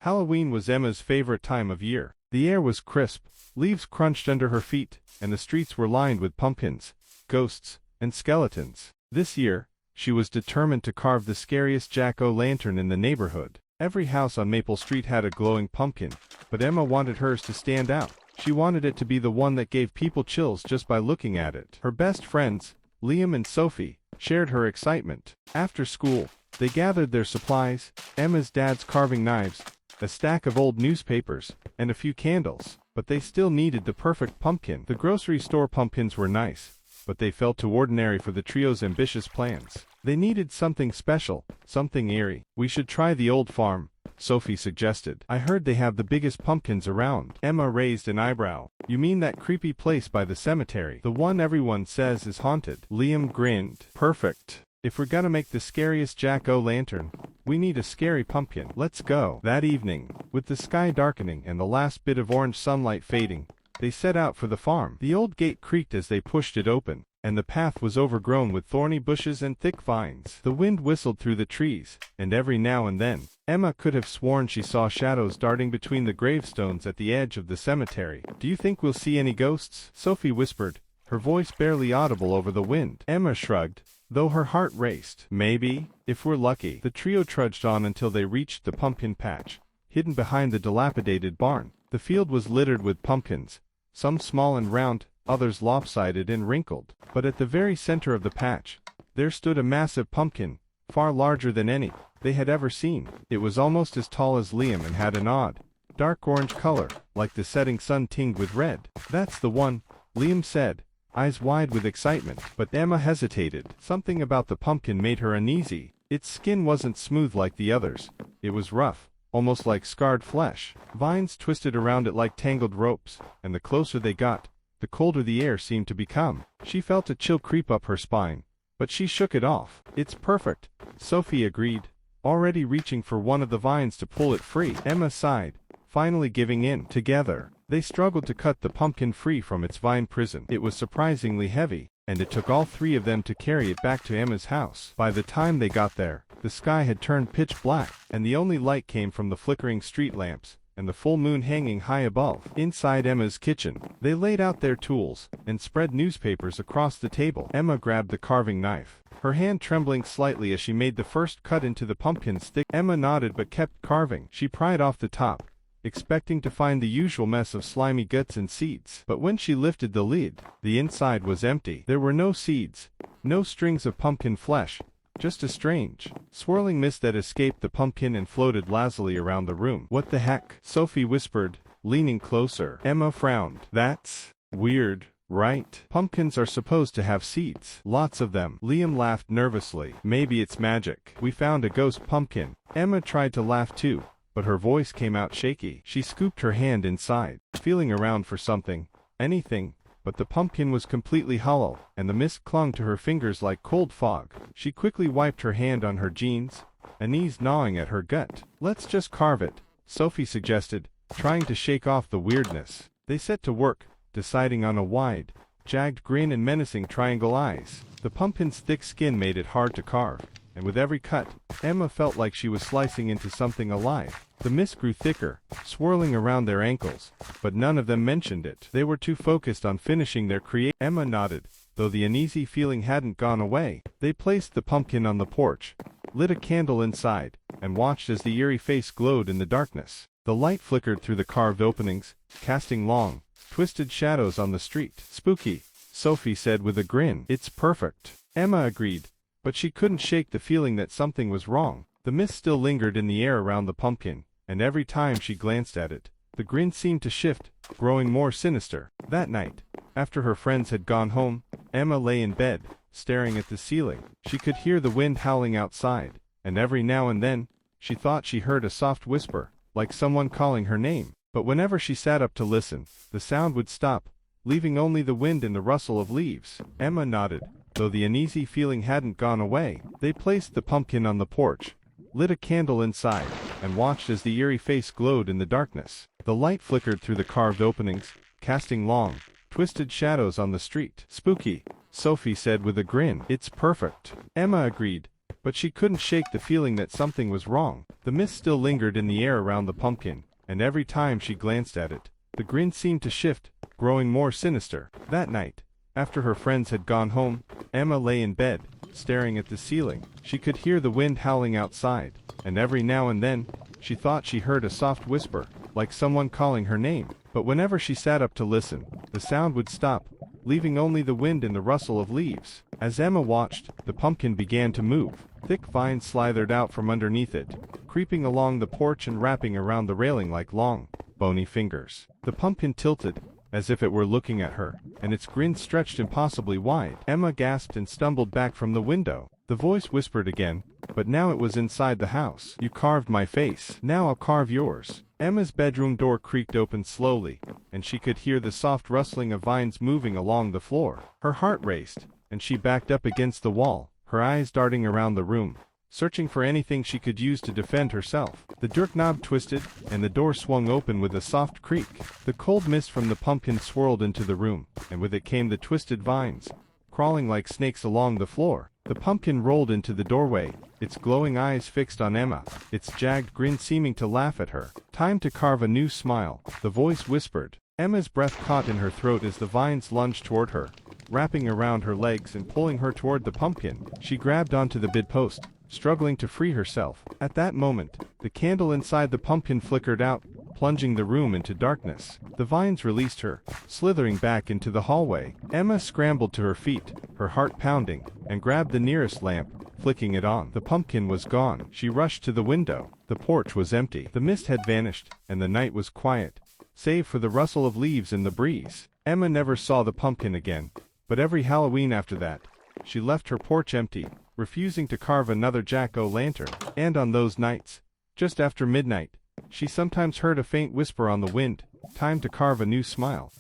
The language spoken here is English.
Halloween was Emma's favorite time of year. The air was crisp, leaves crunched under her feet, and the streets were lined with pumpkins, ghosts, and skeletons. This year, she was determined to carve the scariest jack-o'-lantern in the neighborhood. Every house on Maple Street had a glowing pumpkin, but Emma wanted hers to stand out. She wanted it to be the one that gave people chills just by looking at it. Her best friends, Liam and Sophie, shared her excitement. After school, they gathered their supplies, Emma's dad's carving knives, a stack of old newspapers, and a few candles. But they still needed the perfect pumpkin. The grocery store pumpkins were nice, but they felt too ordinary for the trio's ambitious plans. They needed something special, something eerie. "We should try the old farm," Sophie suggested. "I heard they have the biggest pumpkins around." Emma raised an eyebrow. "You mean that creepy place by the cemetery? The one everyone says is haunted?" Liam grinned. "Perfect. If we're gonna make the scariest jack-o'-lantern, we need a scary pumpkin. Let's go." That evening, with the sky darkening and the last bit of orange sunlight fading, they set out for the farm. The old gate creaked as they pushed it open, and the path was overgrown with thorny bushes and thick vines. The wind whistled through the trees, and every now and then, Emma could have sworn she saw shadows darting between the gravestones at the edge of the cemetery. "Do you think we'll see any ghosts?" Sophie whispered, her voice barely audible over the wind. Emma shrugged, though her heart raced. "Maybe, if we're lucky." The trio trudged on until they reached the pumpkin patch, hidden behind the dilapidated barn. The field was littered with pumpkins, some small and round, others lopsided and wrinkled. But at the very center of the patch, there stood a massive pumpkin, far larger than any they had ever seen. It was almost as tall as Liam and had an odd, dark orange color, like the setting sun tinged with red. "That's the one," Liam said, eyes wide with excitement. But Emma hesitated. Something about the pumpkin made her uneasy. Its skin wasn't smooth like the others. It was rough, almost like scarred flesh. Vines twisted around it like tangled ropes, and the closer they got, the colder the air seemed to become. She felt a chill creep up her spine, but she shook it off. "It's perfect," Sophie agreed, already reaching for one of the vines to pull it free. Emma sighed, finally giving in. Together, they struggled to cut the pumpkin free from its vine prison. It was surprisingly heavy, and it took all three of them to carry it back to Emma's house. By the time they got there, the sky had turned pitch black, and the only light came from the flickering street lamps and the full moon hanging high above. Inside Emma's kitchen, they laid out their tools and spread newspapers across the table. Emma grabbed the carving knife, her hand trembling slightly as she made the first cut into the pumpkin's thick. Emma nodded but kept carving. She pried off the top, expecting to find the usual mess of slimy guts and seeds. But when she lifted the lid, the inside was empty. There were no seeds, no strings of pumpkin flesh, just a strange, swirling mist that escaped the pumpkin and floated lazily around the room. "What the heck?" Sophie whispered, leaning closer. Emma frowned. "That's weird, right? Pumpkins are supposed to have seeds. Lots of them." Liam laughed nervously. "Maybe it's magic. We found a ghost pumpkin." Emma tried to laugh too, but her voice came out shaky. She scooped her hand inside, feeling around for something, anything, but the pumpkin was completely hollow, and the mist clung to her fingers like cold fog. She quickly wiped her hand on her jeans, unease gnawing at her gut. "Let's just carve it," Sophie suggested, trying to shake off the weirdness. They set to work, deciding on a wide, jagged grin and menacing triangle eyes. The pumpkin's thick skin made it hard to carve, and with every cut, Emma felt like she was slicing into something alive. The mist grew thicker, swirling around their ankles, but none of them mentioned it. They were too focused on finishing their creation. Emma nodded, though the uneasy feeling hadn't gone away. They placed the pumpkin on the porch, lit a candle inside, and watched as the eerie face glowed in the darkness. The light flickered through the carved openings, casting long, twisted shadows on the street. "Spooky," Sophie said with a grin. "It's perfect," Emma agreed, but she couldn't shake the feeling that something was wrong. The mist still lingered in the air around the pumpkin, and every time she glanced at it, the grin seemed to shift, growing more sinister. That night, after her friends had gone home, Emma lay in bed, staring at the ceiling. She could hear the wind howling outside, and every now and then, she thought she heard a soft whisper, like someone calling her name. But whenever she sat up to listen, the sound would stop, leaving only the wind and the rustle of leaves. Emma nodded, though the uneasy feeling hadn't gone away. They placed the pumpkin on the porch, lit a candle inside, and watched as the eerie face glowed in the darkness. The light flickered through the carved openings, casting long, twisted shadows on the street. "Spooky," Sophie said with a grin. "It's perfect," Emma agreed, but she couldn't shake the feeling that something was wrong. The mist still lingered in the air around the pumpkin, and every time she glanced at it, the grin seemed to shift, growing more sinister. That night, after her friends had gone home, Emma lay in bed, staring at the ceiling. She could hear the wind howling outside, and every now and then, she thought she heard a soft whisper, like someone calling her name. But whenever she sat up to listen, the sound would stop, leaving only the wind and the rustle of leaves. As Emma watched, the pumpkin began to move. Thick vines slithered out from underneath it, creeping along the porch and wrapping around the railing like long, bony fingers. The pumpkin tilted, as if it were looking at her, and its grin stretched impossibly wide. Emma gasped and stumbled back from the window. The voice whispered again, but now it was inside the house. "You carved my face. Now I'll carve yours." Emma's bedroom door creaked open slowly, and she could hear the soft rustling of vines moving along the floor. Her heart raced, and she backed up against the wall, her eyes darting around the room, searching for anything she could use to defend herself. The doorknob twisted, and the door swung open with a soft creak. The cold mist from the pumpkin swirled into the room, and with it came the twisted vines, crawling like snakes along the floor. The pumpkin rolled into the doorway, its glowing eyes fixed on Emma, its jagged grin seeming to laugh at her. "Time to carve a new smile," the voice whispered. Emma's breath caught in her throat as the vines lunged toward her, wrapping around her legs and pulling her toward the pumpkin. She grabbed onto the bedpost, struggling to free herself. At that moment, the candle inside the pumpkin flickered out, plunging the room into darkness. The vines released her, slithering back into the hallway. Emma scrambled to her feet, her heart pounding, and grabbed the nearest lamp, flicking it on. The pumpkin was gone. She rushed to the window. The porch was empty. The mist had vanished, and the night was quiet, save for the rustle of leaves in the breeze. Emma never saw the pumpkin again, but every Halloween after that, she left her porch empty, refusing to carve another jack-o'-lantern. And on those nights, just after midnight, she sometimes heard a faint whisper on the wind, "Time to carve a new smile."